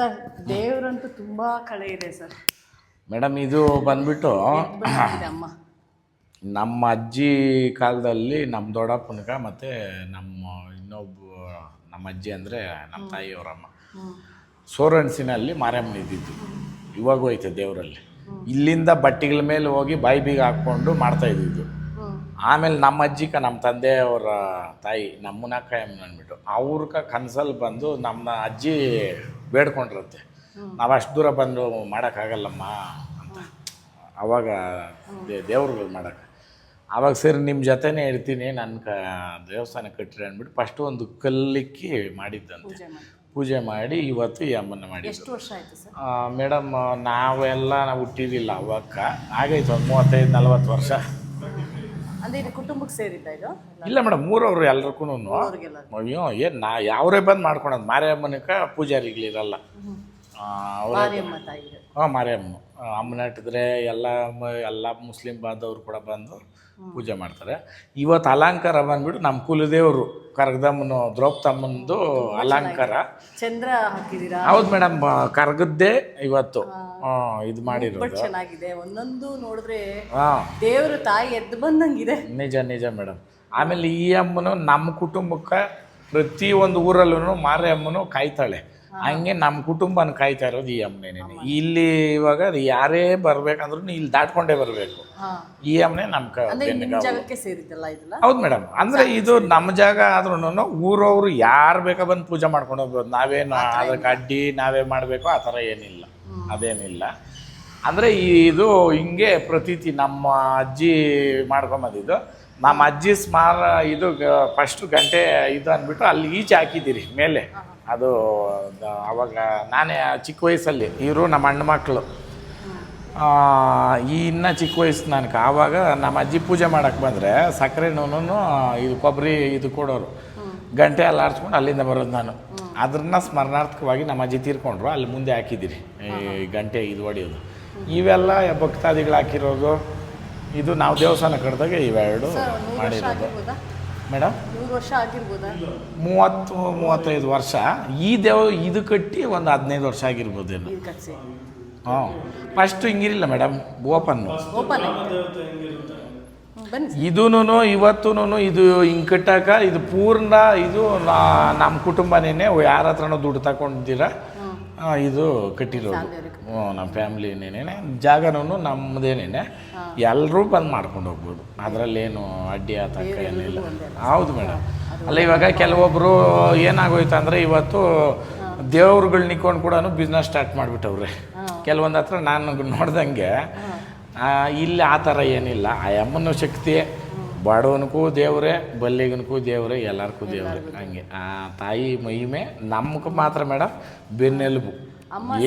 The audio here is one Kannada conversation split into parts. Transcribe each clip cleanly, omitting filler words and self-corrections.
ಸರ್ ದೇವರಂತೂ ತುಂಬ ಕಳೆ ಇದೆ ಸರ್. ಮೇಡಮ್ ಇದು ಬಂದ್ಬಿಟ್ಟು ಅಮ್ಮ ನಮ್ಮ ಅಜ್ಜಿ ಕಾಲದಲ್ಲಿ ನಮ್ಮ ದೊಡ್ಡಪ್ಪನಿಗೆ ಮತ್ತು ನಮ್ಮ ಇನ್ನೊಬ್ಬ ನಮ್ಮ ಅಜ್ಜಿ ಅಂದರೆ ನಮ್ಮ ತಾಯಿಯವರಮ್ಮ ಸೋರಣ್ಸಿನಲ್ಲಿ ಮಾರಮ್ಮನ ಇದ್ದಿದ್ದು. ಇವಾಗೂ ಐತೆ ದೇವರಲ್ಲಿ. ಇಲ್ಲಿಂದ ಬಟ್ಟೆಗಳ ಮೇಲೆ ಹೋಗಿ ಬಾಯಿ ಬೀಗ ಹಾಕ್ಕೊಂಡು ಮಾಡ್ತಾಯಿದ್ದಿದ್ದು. ಆಮೇಲೆ ನಮ್ಮ ಅಜ್ಜಿಕ ನಮ್ಮ ತಂದೆಯವರ ತಾಯಿ ನಮ್ಮನಕಾಯಮ್ಮನ ಅಂದ್ಬಿಟ್ಟು ಅವ್ರಕ ಕನಸಲ್ಲಿ ಬಂದು ನಮ್ಮ ಅಜ್ಜಿ ಬೇಡ್ಕೊಂಡಿರುತ್ತೆ, ನಾವು ಅಷ್ಟು ದೂರ ಬಂದು ಮಾಡೋಕ್ಕಾಗಲ್ಲಮ್ಮ ಅಂತ. ಆವಾಗ ದೇವ್ರುಗಳು ಮಾಡೋಕ್ಕೆ ಆವಾಗ ಸರಿ ನಿಮ್ಮ ಜೊತೆನೇ ಇರ್ತೀನಿ, ನನ್ನ ದೇವಸ್ಥಾನ ಕಟ್ಟಿರಿ ಅಂದ್ಬಿಟ್ಟು ಫಸ್ಟು ಒಂದು ಕಲ್ಲಿಕ್ಕಿ ಮಾಡಿದ್ದಂತೆ. ಪೂಜೆ ಮಾಡಿ ಇವತ್ತು ಈ ಅಮ್ಮನ ಮಾಡಿದ್ದು. ಎಷ್ಟು ವರ್ಷ ಆಯಿತು ಸರ್? ಮೇಡಮ್ ನಾವೆಲ್ಲ ನಾವು ಹುಟ್ಟಿರಲಿಲ್ಲ ಅವಾಗ, ಆಗೈತೆ ಒಂದು 35-40 ವರ್ಷ. ಅಂದರೆ ಇದು ಕುಟುಂಬಕ್ಕೆ ಸೇರಿದ್ದ ಇದು? ಇಲ್ಲ ಮೇಡಮ್, ಊರವರು ಎಲ್ರಿಗೂ ಅಯ್ಯೋ ಏನು ಯಾವರೇ ಬಂದು ಮಾಡ್ಕೊಳೋದು. ಮಾರಿಯಮ್ಮನಕ್ಕೆ ಪೂಜಾರಿಗಳಿರಲ್ಲ. ಮಾರಿಯಮ್ಮ ಅಮ್ಮನ ಇಟ್ಟಿದ್ರೆ ಎಲ್ಲ ಮುಸ್ಲಿಂ ಬಾಂಧವರು ಕೂಡ ಬಂದು ಪೂಜೆ ಮಾಡ್ತಾರೆ. ಇವತ್ತು ಅಲಂಕಾರ ಬಂದ್ಬಿಟ್ಟು ನಮ್ಮ ಕುಲದೇವರು ಕರ್ಗದಮ್ಮನ ದ್ರೌಪದಮ್ಮನದು ಅಲಂಕಾರ. ಚಂದ್ರ ಹಾಕಿದ್ದೀರಾ? ಹೌದು ಮೇಡಮ್, ಕರ್ಗದ್ದೇ ಇವತ್ತು ಇದು ಮಾಡಿರೋದು. ಚೆನ್ನಾಗಿದೆ, ಒಂದೊಂದು ನೋಡಿದ್ರೆ ದೇವರು ತಾಯಿ ಎದ್ದು ಬಂದಂಗಿದೆ. ನಿಜ ನಿಜ ಮೇಡಮ್. ಆಮೇಲೆ ಈ ಅಮ್ಮನು ನಮ್ಮ ಕುಟುಂಬಕ್ಕೆ ಪ್ರತಿಯೊಂದು ಊರಲ್ಲೂ ಮಾರಿಯಮ್ಮನು ಕಾಯ್ತಾಳೆ. ಹಂಗೆ ನಮ್ಮ ಕುಟುಂಬನ ಕಾಯ್ತಾ ಇರೋದು ಈ ಅಮ್ಮನೇನೆ. ಇಲ್ಲಿ ಇವಾಗ ಯಾರೇ ಬರ್ಬೇಕಂದ್ರೂ ಇಲ್ಲಿ ದಾಟ್ಕೊಂಡೇ ಬರಬೇಕು. ಈ ಅಮ್ಮನೆ ನಮ್ಮ ಜಾಗಕ್ಕೆ ಸೇರಿದ್ದಲ್ಲ ಇದೆಲ್ಲ? ಹೌದು ಮೇಡಮ್. ಅಂದರೆ ಇದು ನಮ್ಮ ಜಾಗ ಆದ್ರೂ ಊರವರು ಯಾರು ಬೇಕಾ ಬಂದು ಪೂಜೆ ಮಾಡ್ಕೊಂಡು ಹೋಗ್ಬೋದು. ನಾವೇನು ಅದಕ್ಕೆ ಅಡ್ಡಿ ನಾವೇ ಮಾಡಬೇಕು ಆ ಥರ ಏನಿಲ್ಲ, ಅದೇನಿಲ್ಲ. ಅಂದರೆ ಇದು ಹಿಂಗೆ ಪ್ರತೀತಿ ನಮ್ಮ ಅಜ್ಜಿ ಮಾಡ್ಕೊಂಬಂದಿದ್ದು. ನಮ್ಮ ಅಜ್ಜಿ ಸ್ಮಾರ ಇದು ಫಸ್ಟು ಗಂಟೆ ಇದು ಅಂದ್ಬಿಟ್ಟು ಅಲ್ಲಿ ಈಚೆ ಹಾಕಿದ್ದೀರಿ ಮೇಲೆ. ಅದು ಆವಾಗ ನಾನೇ ಚಿಕ್ಕ ವಯಸ್ಸಲ್ಲಿ, ಇವರು ನಮ್ಮ ಅಣ್ಣ ಮಕ್ಕಳು ಇನ್ನೂ ಚಿಕ್ಕ ವಯಸ್ಸು ನನಗೆ. ಆವಾಗ ನಮ್ಮ ಅಜ್ಜಿ ಪೂಜೆ ಮಾಡೋಕ್ಕೆ ಬಂದರೆ ಸಕ್ಕರೆನೂ ಇದು ಕೊಬ್ಬರಿ ಇದು ಕೊಡೋರು. ಗಂಟೆ ಎಲ್ಲ ಆರಿಸ್ಕೊಂಡು ಅಲ್ಲಿಂದ ಬರೋದು ನಾನು. ಅದನ್ನ ಸ್ಮರಣಾರ್ಥಕವಾಗಿ ನಮ್ಮ ಅಜ್ಜಿ ತೀರ್ಕೊಂಡ್ರು, ಅಲ್ಲಿ ಮುಂದೆ ಹಾಕಿದ್ದೀರಿ ಈ ಗಂಟೆ ಇದು ಹೊಡೆಯೋದು. ಇವೆಲ್ಲ ಭಕ್ತಾದಿಗಳು ಹಾಕಿರೋದು. ಇದು ನಾವು ದೇವಸ್ಥಾನ ಕಟ್ಟಿದಾಗ ಇವೆರಡು ಮಾಡಿರೋದು ಮೇಡಮ್. 100 ವರ್ಷ ಆಗಿರ್ಬೋದಾ? 30-35 ವರ್ಷ. ಇದು ಕಟ್ಟಿ ಒಂದು 15 ವರ್ಷ ಆಗಿರ್ಬೋದೇನು. ಹಾಂ, ಫಸ್ಟು ಹಿಂಗಿರಲಿಲ್ಲ ಮೇಡಮ್, ಓಪನ್ನು. ಇದೂ ಇವತ್ತೂ ಇದು ಹಿಂಗೆ ಕಟ್ಟಾಕ ಇದು ಪೂರ್ಣ ಇದು ನಮ್ಮ ಕುಟುಂಬನೇ ಯಾರ ಹತ್ರನೋ ದುಡ್ಡು ತಗೊಂಡಿದ್ದೀರ ಇದು ಕಟ್ಟಿರೋದು. ನಮ್ಮ ಫ್ಯಾಮ್ಲಿನೇನೆ, ಜಾಗನೂ ನಮ್ಮದೇನೇ. ಎಲ್ಲರೂ ಬಂದು ಮಾಡ್ಕೊಂಡು ಹೋಗ್ಬೋದು, ಅದರಲ್ಲೇನು ಅಡ್ಡಿ ಆತಂಕ ಏನಿಲ್ಲ. ಹೌದು ಮೇಡಮ್. ಅಲ್ಲ ಇವಾಗ ಕೆಲವೊಬ್ಬರು ಏನಾಗೋಯ್ತು ಅಂದರೆ ಇವತ್ತು ದೇವ್ರುಗಳು ನಿಂತ್ಕೊಂಡು ಕೂಡ ಬಿಸ್ನೆಸ್ ಸ್ಟಾರ್ಟ್ ಮಾಡಿಬಿಟ್ಟವ್ರೆ ಕೆಲವೊಂದು ಹತ್ರ. ನಾನು ನೋಡ್ದಂಗೆ ಇಲ್ಲಿ ಆ ಥರ ಏನಿಲ್ಲ. ಆ ಅಮ್ಮನ ಶಕ್ತಿ ಬಡವನಿಗೂ ದೇವರೇ, ಬಲ್ಲಿಗನಿಗೂ ದೇವರೇ, ಎಲ್ಲರಿಗೂ ದೇವರೇ. ಹಂಗೆ ಆ ತಾಯಿ ಮಹಿಮೆ ನಮ್ಗೆ ಮಾತ್ರ ಮೇಡಮ್ ಬೆನ್ನೆಲುಬು.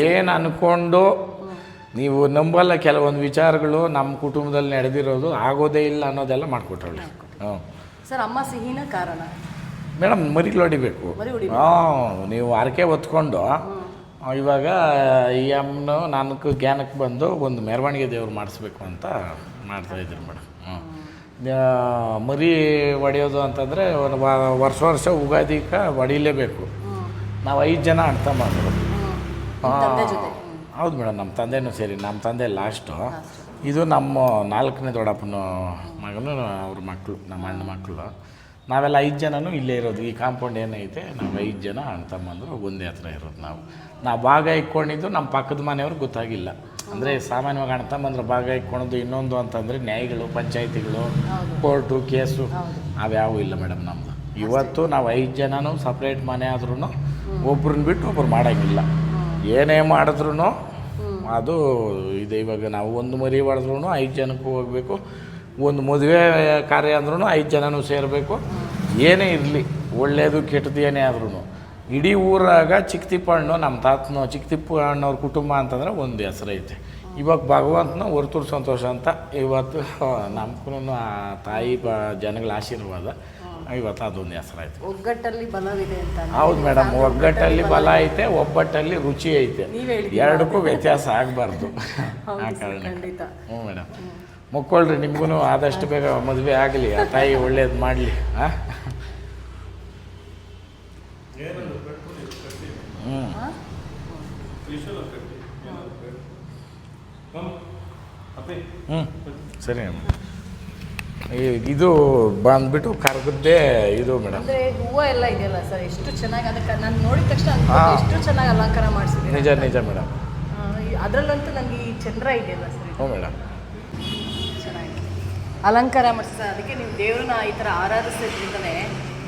ಏನು ಅಂದ್ಕೊಂಡು ನೀವು ನಂಬಲ್ಲ, ಕೆಲವೊಂದು ವಿಚಾರಗಳು ನಮ್ಮ ಕುಟುಂಬದಲ್ಲಿ ನಡೆದಿರೋದು ಆಗೋದೇ ಇಲ್ಲ ಅನ್ನೋದೆಲ್ಲ ಮಾಡಿಕೊಟ್ರಳೆ. ಹ್ಞೂ ಸರ್, ಅಮ್ಮ ಸಿಹಿನ ಕಾರಣ ಮೇಡಮ್ ಮರಿಗಳು ಹೊಡಿಬೇಕು. ನೀವು ಹರಕೆ ಹೊತ್ಕೊಂಡು ಇವಾಗ ಈ ಅಮ್ಮನು ನನಗೆ ಜ್ಞಾನಕ್ಕೆ ಬಂದು ಒಂದು ಮೆರವಣಿಗೆ ದೇವ್ರು ಮಾಡಿಸ್ಬೇಕು ಅಂತ ಮಾಡ್ತಾಯಿದ್ರು ಮೇಡಮ್. ಮರಿ ಹೊಡೆಯೋದು ಅಂತಂದರೆ ವರ್ಷ ಉಗಾದಿಗೆ ಹೊಡಿಲೇಬೇಕು. ನಾವು 5 ಜನ ಅಣ್ಣ ತಮ್ಮಂದ್ರು. ಹೌದು ಮೇಡಮ್, ನಮ್ಮ ತಂದೆನೂ ಸೇರಿ. ನಮ್ಮ ತಂದೆ ಲಾಸ್ಟು. ಇದು ನಮ್ಮ 4ನೇ ದೊಡ್ಡಪ್ಪನ ಮಗನು, ಅವ್ರ ಮಕ್ಕಳು, ನಮ್ಮ ಅಣ್ಣ ಮಕ್ಕಳು. ನಾವೆಲ್ಲ 5 ಜನನೂ ಇಲ್ಲೇ ಇರೋದು. ಈ ಕಾಂಪೌಂಡ್ ಏನೈತೆ ನಾವು 5 ಜನ ಅಣ್ಣ ತಮ್ಮಂದರು ಒಂದೇ ಹತ್ರ ಇರೋದು. ನಾವು ಭಾಗ ಇಟ್ಕೊಂಡಿದ್ದು ನಮ್ಮ ಪಕ್ಕದ ಮನೆಯವ್ರಿಗೆ ಗೊತ್ತಾಗಿಲ್ಲ. ಅಂದರೆ ಸಾಮಾನ್ಯವಾಗಿ ಅಣ್ಣ ತಮ್ಮಂದ್ರೆ ಭಾಗ ಇಟ್ಕೊಳೋದು. ಇನ್ನೊಂದು ಅಂತಂದರೆ ನ್ಯಾಯಗಳು, ಪಂಚಾಯತಿಗಳು, ಕೋರ್ಟು, ಕೇಸು ಅವ್ಯಾವೂ ಇಲ್ಲ ಮೇಡಮ್ ನಮ್ಮದು. ಇವತ್ತು ನಾವು 5 ಜನನೂ ಸಪ್ರೇಟ್ ಮನೆ ಆದ್ರೂ ಒಬ್ರನ್ನ ಬಿಟ್ಟು ಒಬ್ರು ಮಾಡೋಂಗಿಲ್ಲ. ಏನೇ ಮಾಡಿದ್ರೂ ಅದು ಇದೆ. ಇವಾಗ ನಾವು ಒಂದು ಮರಿ ಹೊಡೆದ್ರೂ 5 ಜನಕ್ಕೂ ಹೋಗಬೇಕು. ಒಂದು ಮದುವೆ ಕಾರ್ಯ ಅಂದ್ರೂ 5 ಜನನೂ ಸೇರಬೇಕು. ಏನೇ ಇರಲಿ, ಒಳ್ಳೆಯದು ಕೆಟ್ಟದ್ದು ಏನೇ ಆದ್ರೂ ಇಡೀ ಊರಾಗ ಚಿಕ್ಕತಿಪ್ಪಣ್ಣು, ನಮ್ಮ ತಾತನು ಚಿಕ್ಕತಿಪ್ಪಣ್ಣವ್ರ ಕುಟುಂಬ ಅಂತಂದ್ರೆ ಒಂದು ಹೆಸರೈತೆ. ಇವಾಗ ಭಗವಂತನ ಹೊರತೂರು ಸಂತೋಷ ಅಂತ ಇವತ್ತು ನಮ್ಗೂ ಆ ತಾಯಿ ಜನಗಳ ಆಶೀರ್ವಾದ ಇವತ್ತು ಅದೊಂದು ಹೆಸರಾಯ್ತು. ಒಗ್ಗಟ್ಟಲ್ಲಿ ಬಲವಿದೆ ಅಂತ. ಹೌದು ಮೇಡಮ್, ಒಗ್ಗಟ್ಟಲ್ಲಿ ಬಲ ಐತೆ, ಒಬ್ಬಟ್ಟಲ್ಲಿ ರುಚಿ ಐತೆ. ಎರಡಕ್ಕೂ ವ್ಯತ್ಯಾಸ ಆಗಬಾರ್ದು. ಆ ಕಾರಣ. ಹ್ಞೂ ಮೇಡಮ್, ಮುಕ್ಕೊಳ್ರಿ. ನಿಮ್ಗೂ ಆದಷ್ಟು ಬೇಗ ಮದುವೆ ಆಗಲಿ, ಆ ತಾಯಿ ಒಳ್ಳೇದು ಮಾಡಲಿ. ಹ್ಞೂ ಹ್ಞೂ ಸರಿ ಅಮ್ಮ. ಇದು ಬಂದ್ಬಿಟ್ಟು ಕರ್ಗದ್ದೇ ಇದು ಮೇಡಮ್. ಅಂದ್ರೆ ಹೂವು ಎಲ್ಲ ಇದೆಯಲ್ಲ ಸರ್, ಎಷ್ಟು ಚೆನ್ನಾಗಿ ಅದಕ್ಕೆ ನಾನು ನೋಡಿದ ತಕ್ಷಣ ಅನ್ಕೊಂಡೆ ಎಷ್ಟು ಚೆನ್ನಾಗಿ ಅಲಂಕಾರ ಮಾಡಿಸಿದ್ದೀನಿ. ನಿಜ ನಿಜ ಮೇಡಮ್. ಅದರಲ್ಲಂತೂ ನನಗೆ ಈ ಚಂದ್ರ ಇದೆಯಲ್ಲ ಸರ್, ಹ್ಞೂ ಮೇಡಮ್, ಚೆನ್ನಾಗಿದೆ ಅಲಂಕಾರ ಮಾಡಿಸಿ ಸರ್. ಅದಕ್ಕೆ ನೀವು ದೇವ್ರನ್ನ ಈ ಥರ ಆರಾಧಿಸೋದ್ರಿಂದನೇ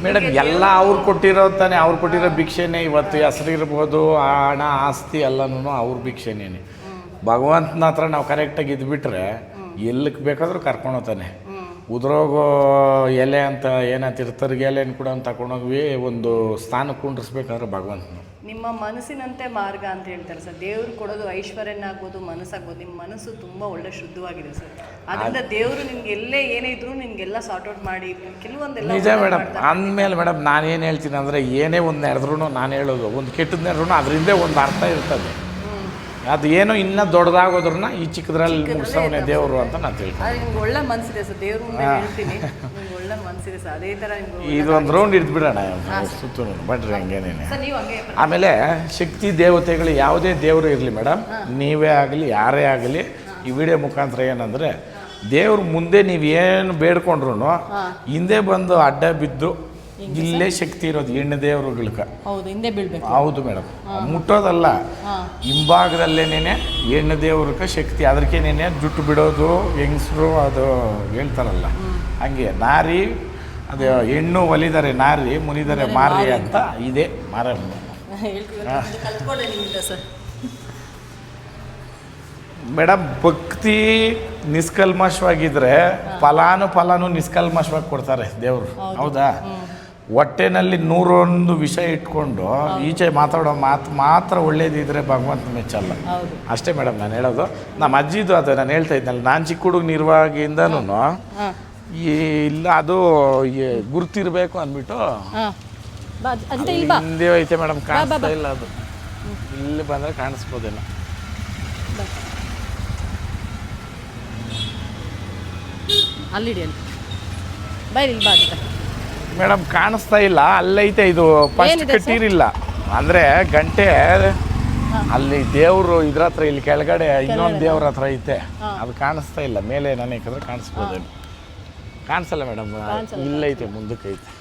ಮೇಡಮ್ ಎಲ್ಲ ಅವ್ರು ಕೊಟ್ಟಿರೋ ತಾನೆ, ಅವ್ರು ಕೊಟ್ಟಿರೋ ಭಿಕ್ಷೆನೇ. ಇವತ್ತು ಹೆಸರು ಇರ್ಬೋದು, ಹಣ ಆಸ್ತಿ ಎಲ್ಲನೂ ಅವ್ರ ಭಿಕ್ಷೆನೇ. ಭಗವಂತನ ಹತ್ರ ನಾವು ಕರೆಕ್ಟಾಗಿ ಇದ್ಬಿಟ್ರೆ ಎಲ್ಲಿಗೆ ಬೇಕಾದ್ರೂ ಕರ್ಕೊಂಡು ಹೋಗ್ತಾನೆ. ಉದುರೋಗೋ ಎಲೆ ಅಂತ ಏನಂತ ತಿರ್ತರ್ಗೆ ಎಲೆನ ಕೂಡ ತಗೊಂಡೋಗಿ ಒಂದು ಸ್ಥಾನಕ್ಕೆ ಕುಂಡ್ರಿಸ್ಬೇಕಾದ್ರೆ ಭಗವಂತನು. ನಿಮ್ಮ ಮನಸ್ಸಿನಂತೆ ಮಾರ್ಗ ಅಂತ ಹೇಳ್ತಾರೆ ಸರ್. ದೇವ್ರು ಕೊಡೋದು ಐಶ್ವರ್ಯನಾಗ್ಬೋದು, ಮನಸ್ಸಾಗ್ಬೋದು. ನಿಮ್ಮ ಮನಸ್ಸು ತುಂಬ ಒಳ್ಳೆ ಶುದ್ಧವಾಗಿದೆ ಸರ್. ಅದರಿಂದ ದೇವರು ನಿಮ್ಗೆ ಎಲ್ಲೇ ಏನೇ ಇದ್ರು ನಿಮಗೆಲ್ಲ ಸಾರ್ಟ್ ಔಟ್ ಮಾಡಿ ಕೆಲವೊಂದೆಲ್ಲ. ನಿಜ ಮೇಡಮ್. ಅಂದಮೇಲೆ ಮೇಡಮ್ ನಾನೇನು ಹೇಳ್ತೀನಿ ಅಂದರೆ, ಏನೇ ಒಂದು ನಡೆದ್ರೂ ನಾನು ಹೇಳೋದು, ಒಂದು ಕೆಟ್ಟದ್ದು ನಡೆದ್ರೂ ಅದರಿಂದ ಒಂದು ಅರ್ಥ ಇರ್ತದೆ. ಅದು ಏನೋ ಇನ್ನೂ ದೊಡ್ಡದಾಗೋದ್ರನ್ನ ಈ ಚಿಕ್ಕದ್ರಲ್ಲಿ ಮುಗಿಸೋನೆ ದೇವರು ಅಂತ ನಾನು ಹೇಳ್ತೀನಿ. ನಿಮ್ಗೆ ಒಳ್ಳೆ ಮನಸ್ಸಿದೆ ಸರ್, ದೇವ್ರ ಮುಂದೆ ಹೇಳ್ತೀನಿ ನಿಮ್ಗೆ ಒಳ್ಳೆ ಮನಸ್ಸಿದೆ ಸರ್. ಅದೇ ಥರ ನಿಮ್ಗೆ ಇದೊಂದು ರೌಂಡ್ ಹಿಡಿದ್ಬಿಡೋಣ ಸುತ್ತು ಬಡ್ರಿ ಹಂಗೇನೇನೆ. ಸರ್ ನೀವು ಹಂಗೆ. ಆಮೇಲೆ ಶಕ್ತಿ ದೇವತೆಗಳು ಯಾವುದೇ ದೇವರು ಇರಲಿ ಮೇಡಮ್, ನೀವೇ ಆಗಲಿ ಯಾರೇ ಆಗಲಿ, ಈ ವಿಡಿಯೋ ಮುಖಾಂತರ ಏನಂದರೆ, ದೇವ್ರ ಮುಂದೆ ನೀವು ಏನು ಬೇಡ್ಕೊಂಡ್ರು ಹಿಂದೆ ಬಂದು ಅಡ್ಡ ಬಿದ್ದು ಇಲ್ಲೇ ಶಕ್ತಿ ಇರೋದು ಹೆಣ್ಣು ದೇವರುಗಳ್ಕ. ಹೌದು, ಹಿಂದೆ ಬೀಳ್ಬೇಕು. ಹೌದು ಮೇಡಮ್, ಮುಟ್ಟೋದಲ್ಲ, ಹಿಂಭಾಗದಲ್ಲೇನೇನೆ ಹೆಣ್ಣು ದೇವ್ರಕ್ಕೆ ಶಕ್ತಿ. ಅದಕ್ಕೇನೇನೆ ಜುಟ್ಟು ಬಿಡೋದು ಹೆಂಗಸರು ಅದು ಹೇಳ್ತಾರಲ್ಲ, ಹಂಗೆ ನಾರಿ ಅದು ಹೆಣ್ಣು ಒಲಿದರೆ ನಾರಿ, ಮುನಿದರೆ ಮಾರಿ ಅಂತ ಇದೆ ಮಾರಮ್ಮ. ಕಲ್ತ್ಕೊಂಡೆ ನಿಮ್ಮಿಂದ ಸರ್. ಮೇಡಮ್, ಭಕ್ತಿ ನಿಷ್ಕಲ್ಮಶವಾಗಿದ್ರೆ ಫಲಾನು ನಿಷ್ಕಲ್ಮಶವಾಗಿ ಕೊಡ್ತಾರೆ ದೇವರು. ಹೌದಾ? ಹೊಟ್ಟೆನಲ್ಲಿ 101 ವಿಷಯ ಇಟ್ಕೊಂಡು ಈಚೆ ಮಾತಾಡೋ ಮಾತು ಮಾತ್ರ ಒಳ್ಳೇದಿದ್ರೆ ಭಗವಂತ ಮೆಚ್ಚಲ್ಲ. ಅಷ್ಟೇ ಮೇಡಮ್ ನಾನು ಹೇಳೋದು. ನಮ್ಮ ಅಜ್ಜಿದು ಅದು ನಾನು ಹೇಳ್ತಾ ಇದ್ನಲ್ಲ, ನಾನು ಚಿಕ್ಕ ಹುಡುಗ ನಿರ್ವಾಗಿಂದನೂ ಇಲ್ಲ ಅದು ಗುರ್ತಿರ್ಬೇಕು ಅಂದ್ಬಿಟ್ಟು ಹಿಂದೆ ಐತೆ ಮೇಡಮ್. ಕಾಣಿಸ್ತಾ ಇಲ್ಲ ಅದು, ಇಲ್ಲಿ ಬಂದರೆ ಕಾಣಿಸ್ಬೋದೇನೋ. ಅಲ್ಲಿ ಬೈರಿ ಬಾ ಮೇಡಮ್, ಕಾಣಿಸ್ತಾ ಇಲ್ಲ. ಅಲ್ಲೈತೆ, ಇದು ಫಸ್ಟ್ ಕಟ್ಟಿರಿಲ್ಲ ಅಂದರೆ ಗಂಟೆ ಅಲ್ಲಿ ದೇವರು ಇದ್ರ ಹತ್ರ, ಇಲ್ಲಿ ಕೆಳಗಡೆ ಇನ್ನೊಂದು ದೇವ್ರ ಹತ್ರ ಐತೆ, ಅದು ಕಾಣಿಸ್ತಾ ಇಲ್ಲ. ಮೇಲೆ ನಾನು ಯಾಕಂದ್ರೆ ಕಾಣಿಸ್ಬೋದೇನು? ಕಾಣಿಸಲ್ಲ ಮೇಡಮ್, ಇಲ್ಲೈತೆ, ಮುಂದಕ್ಕೆ ಐತೆ.